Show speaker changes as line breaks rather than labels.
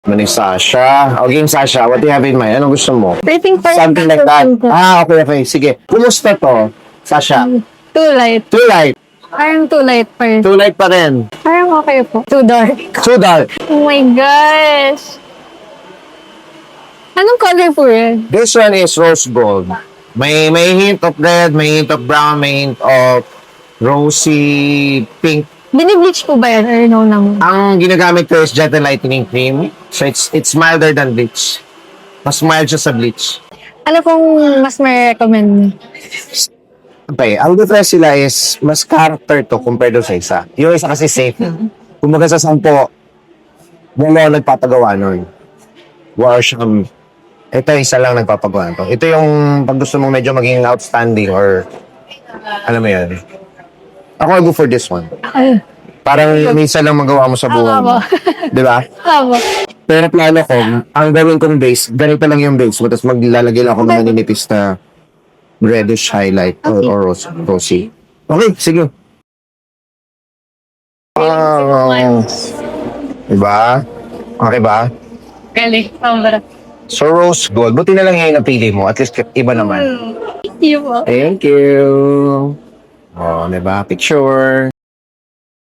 Ni Sasha. Okay, Sasha, what do you have in mind? Ano gusto mo?
Waiting for
Something like that. Okay. Sige. Kumusta to, Sasha?
Too light.
Too light.
Parang too light pa rin.
Too light pa rin.
Parang okay po. Too dark.
Too dark.
Oh my gosh. Anong color po yan?
This one is rose gold. May hint of red, may hint of brown, may hint of rosy pink.
Binibleach po ba yan or no naman?
Ang ginagamit ko is Gentle Lightening Cream. So it's milder than bleach. Mas mild siya sa bleach.
Ano pong mas may recommend niyo?
Okay, ang difference sila is mas character to compared to sa isa. Yung isa kasi safe. Kumbaga sa 10, wala nagpapagawa nun. War siyang, ito isa lang nagpapagawa to. Ito yung pag gusto mong medyo maging outstanding or alam mo yan. Ako I go for this one.
Ay,
Parang minsan lang magawa mo sa buhay mo. Di ba?
tama.
Pero plano ko, ang gawin kong base, ganito lang yung base mo, tapos maglalagay lang ako ng maninipis na reddish highlight or rosy. Okay, sige. Diba? Okay ba?
Galing. Sobra.
So, rose gold. Buti na lang yung napili mo. At least iba naman.
Thank you po.
Thank you. Oh, diba? Picture.